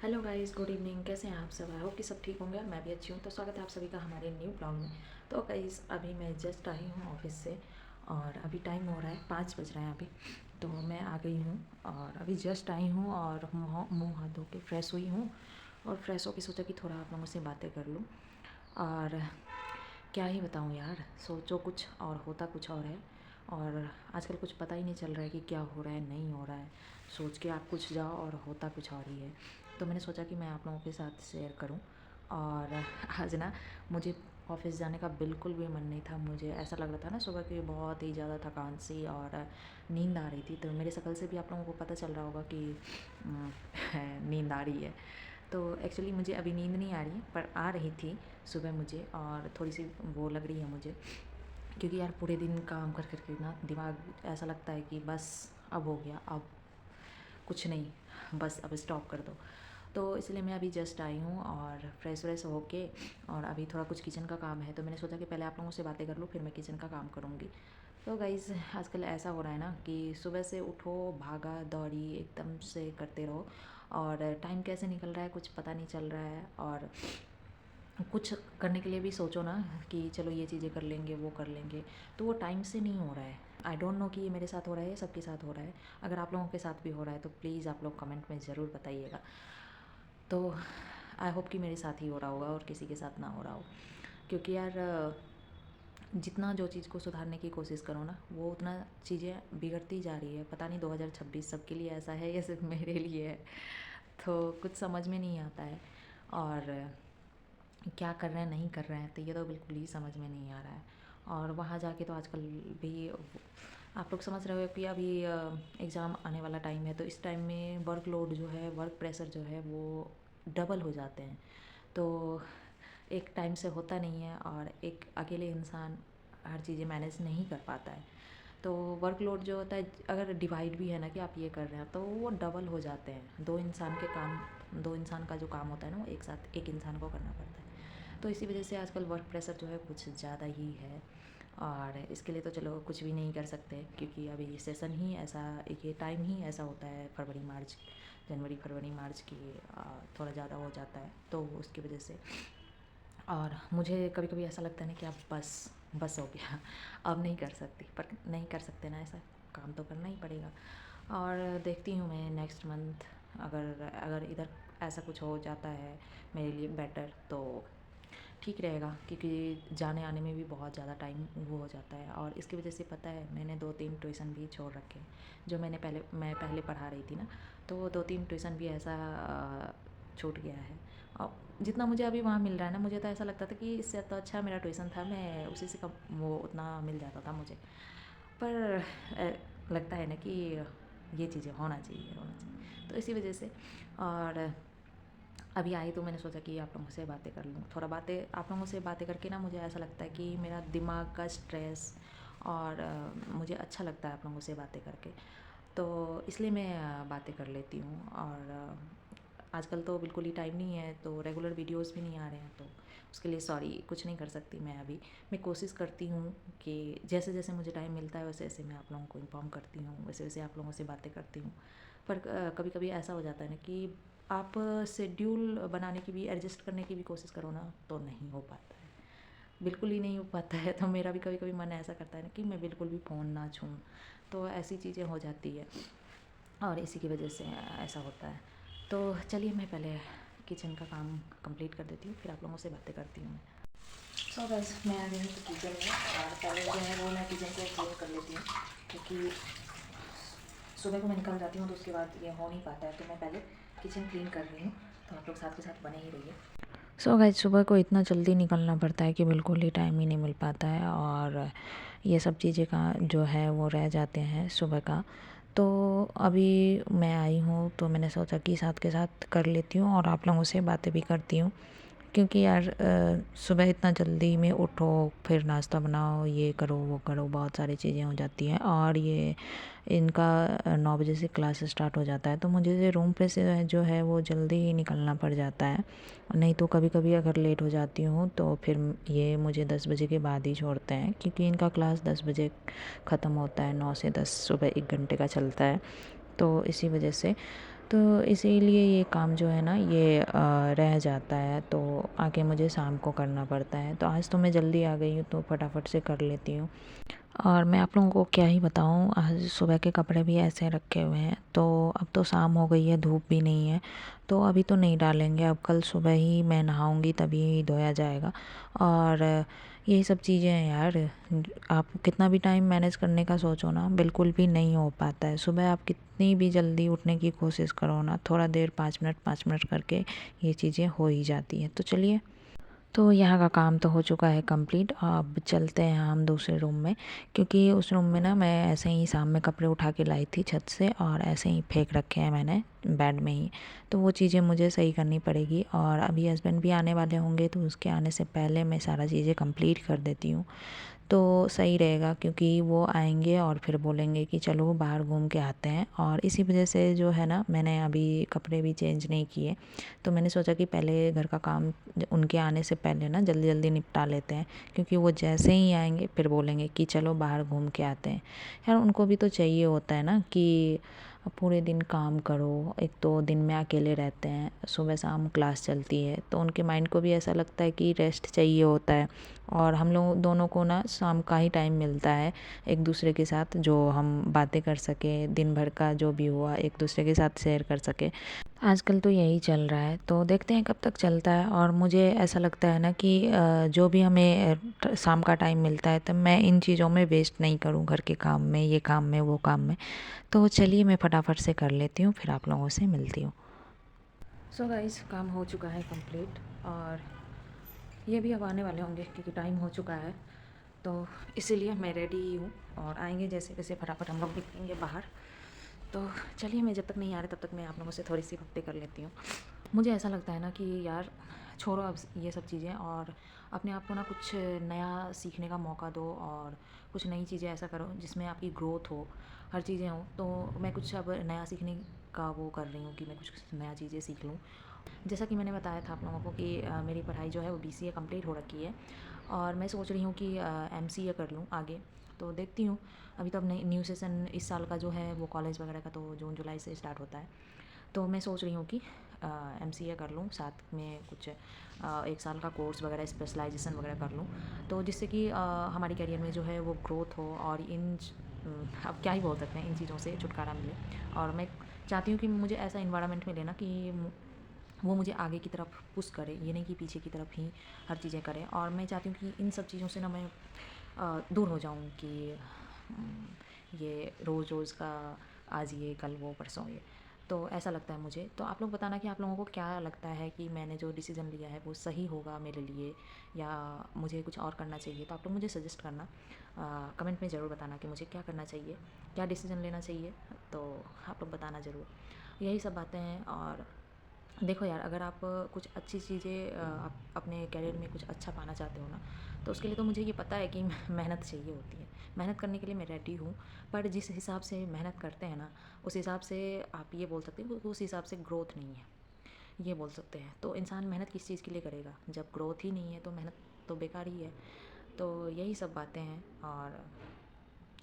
Hello guys, good evening. कैसे हैं आप सब? आई होप कि सब ठीक होंगे और मैं भी अच्छी हूँ। तो स्वागत है आप सभी का हमारे न्यू ब्लॉग में। तो गाइस, अभी मैं जस्ट आई हूँ ऑफिस से और अभी टाइम हो रहा है 5 बज रहे हैं अभी। तो मैं आ गई हूँ और अभी जस्ट आई हूँ और मुँह हाथ धो के फ्रेश हुई हूँ। और फ्रेश होकर सोचा कि थोड़ा आप लोगों से बातें कर लूँ। और क्या ही बताऊँ यार, सोचो कुछ और होता कुछ और है। और आजकल कुछ पता ही नहीं चल रहा है कि क्या हो रहा है, नहीं हो रहा है। सोच के आप कुछ जाओ और होता कुछ और ही है। तो मैंने सोचा कि मैं आप लोगों के साथ शेयर करूं। और आज ना मुझे ऑफ़िस जाने का बिल्कुल भी मन नहीं था। मुझे ऐसा लग रहा था ना सुबह की बहुत ही ज़्यादा थकान सी और नींद आ रही थी। तो मेरी शक्ल से भी आप लोगों को पता चल रहा होगा कि नींद आ रही है। तो एक्चुअली मुझे अभी नींद नहीं आ रही है, पर आ रही थी सुबह मुझे, और थोड़ी सी वो लग रही है मुझे, क्योंकि यार पूरे दिन काम कर के ना दिमाग ऐसा लगता है कि बस अब हो गया, अब कुछ नहीं, बस अब स्टॉप कर दो। तो इसलिए मैं अभी जस्ट आई हूँ और फ्रेश व्रेश होके, और अभी थोड़ा कुछ किचन का काम है। तो मैंने सोचा कि पहले आप लोगों से बातें कर लूँ, फिर मैं किचन का काम करूँगी। तो गाइज़, आजकल ऐसा हो रहा है ना कि सुबह से उठो, भागा दौड़ी एकदम से करते रहो, और टाइम कैसे निकल रहा है कुछ पता नहीं चल रहा है। और कुछ करने के लिए भी सोचो ना कि चलो ये चीज़ें कर लेंगे, वो कर लेंगे, तो वो टाइम से नहीं हो रहा है। आई डोंट नो कि ये मेरे साथ हो रहा है या सबके साथ हो रहा है। अगर आप लोगों के साथ भी हो रहा है तो प्लीज़ आप लोग कमेंट में ज़रूर बताइएगा। तो आई होप कि मेरे साथ ही हो रहा होगा और किसी के साथ ना हो रहा हो। क्योंकि यार जितना जो चीज़ को सुधारने की कोशिश करो ना, वो उतना चीज़ें बिगड़ती जा रही है। पता नहीं 2026 सबके लिए ऐसा है या सिर्फ मेरे लिए है। तो कुछ समझ में नहीं आता है। और क्या कर रहे हैं नहीं कर रहे हैं, तो ये तो बिल्कुल ही समझ में नहीं आ रहा है। और वहाँ जाके तो आजकल भी आप लोग समझ रहे हो कि अभी एग्ज़ाम आने वाला टाइम है। तो इस टाइम में वर्कलोड जो है, वर्क प्रेशर जो है, वो डबल हो जाते हैं। तो एक टाइम से होता नहीं है और एक अकेले इंसान हर चीज़ें मैनेज नहीं कर पाता है। तो वर्कलोड जो होता है, अगर डिवाइड भी है ना कि आप ये कर रहे हैं, तो वो डबल हो जाते हैं। दो इंसान का जो काम होता है ना, वो एक साथ एक इंसान को करना पड़ता है। तो इसी वजह से आजकल वर्क प्रेशर जो है कुछ ज़्यादा ही है। और इसके लिए तो चलो कुछ भी नहीं कर सकते, क्योंकि अभी सेशन ही ऐसा, ये टाइम ही ऐसा होता है, जनवरी फरवरी मार्च की थोड़ा ज़्यादा हो जाता है, तो उसकी वजह से। और मुझे कभी कभी ऐसा लगता है ना कि अब बस हो गया, अब नहीं कर सकती। पर नहीं कर सकते ना, ऐसा काम तो करना ही पड़ेगा। और देखती हूँ मैं नेक्स्ट मंथ, अगर अगर इधर ऐसा कुछ हो जाता है मेरे लिए बेटर, तो ठीक रहेगा। क्योंकि जाने आने में भी बहुत ज़्यादा टाइम वो हो जाता है। और इसकी वजह से पता है, मैंने 2-3 ट्यूशन भी छोड़ रखे हैं। जो मैं पहले पढ़ा रही थी ना, तो वो 2-3 ट्यूशन भी ऐसा छूट गया है। और जितना मुझे अभी वहाँ मिल रहा है ना, मुझे तो ऐसा लगता था कि इससे तो अच्छा मेरा ट्यूशन था, मैं उसी से कम वो उतना मिल जाता था मुझे। पर लगता है ना कि ये चीज़ें होना चाहिए। तो इसी वजह से। और अभी आई तो मैंने सोचा कि आप लोगों से बातें कर लूँ। थोड़ा बातें आप लोगों से बातें करके ना, मुझे ऐसा लगता है कि मेरा दिमाग का स्ट्रेस, और मुझे अच्छा लगता है आप लोगों से बातें करके। तो इसलिए मैं बातें कर लेती हूँ। और आजकल तो बिल्कुल ही टाइम नहीं है, तो रेगुलर वीडियोस भी नहीं आ रहे हैं, तो उसके लिए सॉरी, कुछ नहीं कर सकती मैं अभी। मैं कोशिश करती हूँ कि जैसे जैसे मुझे टाइम मिलता है वैसे वैसे मैं आप लोगों को इन्फॉर्म करती हूँ, वैसे वैसे आप लोगों से बातें करती हूँ। पर कभी कभी ऐसा हो जाता है ना कि आप शेड्यूल बनाने की भी, एडजस्ट करने की भी कोशिश करो ना, तो नहीं हो पाता है, बिल्कुल ही नहीं हो पाता है। तो मेरा भी कभी कभी मन ऐसा करता है ना कि मैं बिल्कुल भी फ़ोन ना छूऊँ। तो ऐसी चीज़ें हो जाती है, और इसी की वजह से ऐसा होता है। तो चलिए, मैं पहले किचन का काम कंप्लीट कर देती हूँ, फिर आप लोगों से बातें करती हूँ मैं। सो बस मैं आ गई हूँ किचन में, और पहले जो है वो मैं किचन को क्लीन कर लेती हूँ, क्योंकि सुबह को मैं निकल जाती हूँ तो उसके बाद ये हो नहीं पाता है। तो मैं पहले किचन क्लीन कर रही हूँ, तो आप लोग साथ के साथ बने ही रहिए। सो गाइस, सुबह को इतना जल्दी निकलना पड़ता है कि बिल्कुल ही टाइम ही नहीं मिल पाता है, और ये सब चीज़ें का जो है वो रह जाते हैं सुबह का। तो अभी मैं आई हूँ तो मैंने सोचा कि साथ के साथ कर लेती हूँ और आप लोगों से बातें भी करती हूँ। क्योंकि यार सुबह इतना जल्दी में उठो, फिर नाश्ता बनाओ, ये करो वो करो, बहुत सारी चीज़ें हो जाती हैं। और ये इनका 9 बजे से क्लास स्टार्ट हो जाता है, तो मुझे रूम पे से जो है वो जल्दी ही निकलना पड़ जाता है। नहीं तो कभी कभी अगर लेट हो जाती हूँ तो फिर ये मुझे 10 बजे के बाद ही छोड़ते हैं, क्योंकि इनका क्लास 10 बजे ख़त्म होता है। 9 से 10 सुबह 1 घंटे का चलता है। तो इसी वजह से तो इसीलिए ये काम जो है ना ये रह जाता है, तो आके मुझे शाम को करना पड़ता है। तो आज तो मैं जल्दी आ गई हूँ तो फटाफट से कर लेती हूँ। और मैं आप लोगों को क्या ही बताऊँ, आज सुबह के कपड़े भी ऐसे रखे हुए हैं। तो अब तो शाम हो गई है, धूप भी नहीं है, तो अभी तो नहीं डालेंगे। अब कल सुबह ही मैं नहाऊंगी तभी धोया जाएगा। और यही सब चीज़ें हैं यार। आप कितना भी टाइम मैनेज करने का सोचो ना, बिल्कुल भी नहीं हो पाता है। सुबह आप कितनी भी जल्दी उठने की कोशिश करो ना, थोड़ा देर 5 मिनट करके ये चीज़ें हो ही जाती हैं। तो चलिए, तो यहाँ का काम तो हो चुका है कंप्लीट। अब चलते हैं हम दूसरे रूम में, क्योंकि उस रूम में ना मैं ऐसे ही शाम में कपड़े उठा के लाई थी छत से और ऐसे ही फेंक रखे हैं मैंने बेड में ही। तो वो चीज़ें मुझे सही करनी पड़ेगी। और अभी हस्बैंड भी आने वाले होंगे, तो उसके आने से पहले मैं सारा चीज़ें कंप्लीट कर देती हूँ तो सही रहेगा, क्योंकि वो आएंगे और फिर बोलेंगे कि चलो बाहर घूम के आते हैं। और इसी वजह से जो है ना, मैंने अभी कपड़े भी चेंज नहीं किए। तो मैंने सोचा कि पहले घर का काम उनके आने से पहले ना जल्दी जल्दी निपटा लेते हैं, क्योंकि वो जैसे ही आएंगे फिर बोलेंगे कि चलो बाहर घूम के आते हैं। यार उनको भी तो चाहिए होता है ना कि पूरे दिन काम करो। एक तो दिन में अकेले रहते हैं, सुबह शाम क्लास चलती है, तो उनके माइंड को भी ऐसा लगता है कि रेस्ट चाहिए होता है। और हम लोग दोनों को ना शाम का ही टाइम मिलता है एक दूसरे के साथ, जो हम बातें कर सके, दिन भर का जो भी हुआ एक दूसरे के साथ शेयर कर सके। आजकल तो यही चल रहा है, तो देखते हैं कब तक चलता है। और मुझे ऐसा लगता है ना कि जो भी हमें शाम का टाइम मिलता है, तो मैं इन चीज़ों में वेस्ट नहीं करूँ, घर के काम में, ये काम में, वो काम में। तो चलिए मैं फटाफट से कर लेती हूँ, फिर आप लोगों से मिलती हूँ। सो गाइस, काम हो चुका है कंप्लीट। और ये भी अब आने वाले होंगे क्योंकि टाइम हो चुका है, तो इसीलिए मैं रेडी ही हूँ। और आएंगे जैसे वैसे फटाफट हम लोग निकलेंगे बाहर। तो चलिए, मैं जब तक नहीं आ रहे तब तक मैं आप लोगों से थोड़ी सी बातें कर लेती हूँ। मुझे ऐसा लगता है ना कि यार छोड़ो अब ये सब चीज़ें, और अपने आप को ना कुछ नया सीखने का मौका दो, और कुछ नई चीज़ें ऐसा करो जिसमें आपकी ग्रोथ हो, हर चीज़ें हों। तो मैं कुछ अब नया सीखने का वो कर रही हूँ कि मैं कुछ नया चीज़ें सीख लूँ। जैसा कि मैंने बताया था आप लोगों को कि मेरी पढ़ाई जो है वो BCA कंप्लीट हो रखी है, और मैं सोच रही हूँ कि MCA कर लूँ आगे। तो देखती हूँ, अभी तो अब नई न्यू सेशन इस साल का जो है वो कॉलेज वगैरह का तो जून जुलाई से स्टार्ट होता है। तो मैं सोच रही हूँ कि MCA कर लूँ, साथ में कुछ 1 साल का कोर्स वगैरह, स्पेशलाइजेशन वगैरह कर लूँ, तो जिससे कि हमारी करियर में जो है वो ग्रोथ हो, और अब क्या ही बोल सकते हैं, इन चीज़ों से छुटकारा मिले। और मैं चाहती हूँ कि मुझे ऐसा इन्वायरमेंट मिले ना कि वो मुझे आगे की तरफ पुश करे, ये नहीं कि पीछे की तरफ ही हर चीज़ें करे। और मैं चाहती हूँ कि इन सब चीज़ों से ना मैं दूर हो जाऊँ कि ये रोज़ रोज़ का आज ये कल वो परसों ये। तो ऐसा लगता है मुझे। तो आप लोग बताना कि आप लोगों को क्या लगता है कि मैंने जो डिसीज़न लिया है वो सही होगा मेरे लिए, या मुझे कुछ और करना चाहिए। तो आप लोग मुझे सजेस्ट करना, कमेंट में ज़रूर बताना कि मुझे क्या करना चाहिए, क्या डिसीज़न लेना चाहिए। तो आप लोग बताना ज़रूर। यही सब बातें हैं। और देखो यार, अगर आप कुछ अच्छी चीज़ें आप अपने करियर में कुछ अच्छा पाना चाहते हो ना, तो उसके लिए तो मुझे ये पता है कि मेहनत चाहिए होती है। मेहनत करने के लिए मैं रेडी हूँ, पर जिस हिसाब से मेहनत करते हैं ना, उस हिसाब से आप ये बोल सकते हो कि उस हिसाब से ग्रोथ नहीं है, ये बोल सकते हैं। तो इंसान मेहनत किस चीज़ के लिए करेगा, जब ग्रोथ ही नहीं है तो मेहनत तो बेकार ही है। तो यही सब बातें हैं। और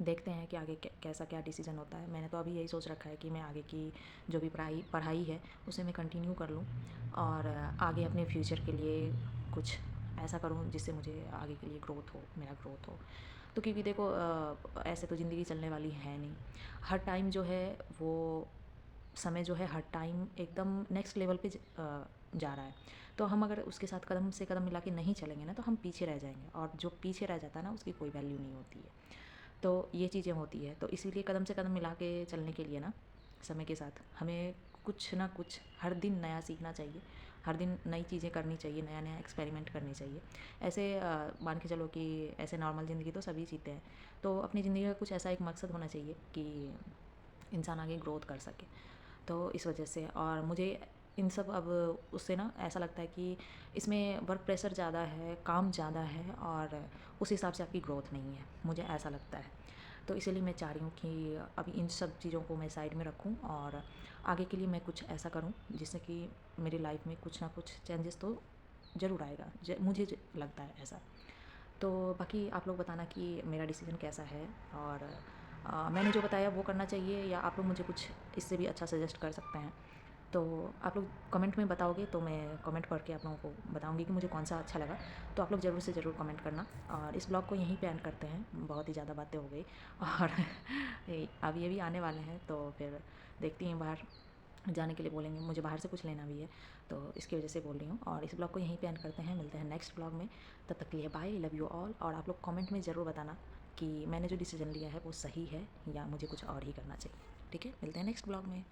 देखते हैं कि आगे कैसा क्या डिसीज़न होता है। मैंने तो अभी यही सोच रखा है कि मैं आगे की जो भी पढ़ाई पढ़ाई है उसे मैं कंटिन्यू कर लूँ, और आगे अपने फ्यूचर के लिए कुछ ऐसा करूँ जिससे मुझे आगे के लिए ग्रोथ हो, मेरा ग्रोथ हो। तो क्योंकि देखो ऐसे तो ज़िंदगी चलने वाली है नहीं। हर टाइम जो है वो समय जो है, हर टाइम एकदम नेक्स्ट लेवल पे जा रहा है। तो हम अगर उसके साथ कदम से कदम मिला के नहीं चलेंगे ना, तो हम पीछे रह जाएंगे, और जो पीछे रह जाता है ना उसकी कोई वैल्यू नहीं होती है। तो ये चीज़ें होती है। तो इसीलिए कदम से कदम मिला के चलने के लिए ना, समय के साथ हमें कुछ ना कुछ हर दिन नया सीखना चाहिए, हर दिन नई चीज़ें करनी चाहिए, नया नया एक्सपेरिमेंट करनी चाहिए। ऐसे मान के चलो कि ऐसे नॉर्मल ज़िंदगी तो सभी जीते हैं, तो अपनी ज़िंदगी का कुछ ऐसा एक मकसद होना चाहिए कि इंसान आगे ग्रोथ कर सके। तो इस वजह से, और मुझे इन सब अब उससे ना ऐसा लगता है कि इसमें वर्क प्रेशर ज़्यादा है, काम ज़्यादा है, और उस हिसाब से आपकी ग्रोथ नहीं है, मुझे ऐसा लगता है। तो इसीलिए मैं चाह रही हूँ कि अभी इन सब चीज़ों को मैं साइड में रखूँ, और आगे के लिए मैं कुछ ऐसा करूँ जिससे कि मेरी लाइफ में कुछ ना कुछ चेंजेस तो ज़रूर आएगा, मुझे लगता है ऐसा। तो बाकी आप लोग बताना कि मेरा डिसीज़न कैसा है, और मैंने जो बताया वो करना चाहिए, या आप लोग मुझे कुछ इससे भी अच्छा सजेस्ट कर सकते हैं। तो आप लोग कमेंट में बताओगे तो मैं कमेंट पढ़ के आप लोगों को बताऊंगी कि मुझे कौन सा अच्छा लगा। तो आप लोग ज़रूर से ज़रूर कमेंट करना, और इस ब्लॉग को यहीं पे एंड करते हैं, बहुत ही ज़्यादा बातें हो गई। और अब ये भी आने वाले हैं तो फिर देखती हैं, बाहर जाने के लिए बोलेंगे, मुझे बाहर से कुछ लेना भी है, तो इसकी वजह से बोल रही हूँ। और इस ब्लॉग को यहीं पे एंड करते हैं, मिलते हैं नेक्स्ट ब्लॉग में। तब तक के लिए बाय, लव यू ऑल। और आप लोग कमेंट में ज़रूर बताना कि मैंने जो डिसीजन लिया है वो सही है या मुझे कुछ और ही करना चाहिए। ठीक है, मिलते हैं नेक्स्ट ब्लॉग में।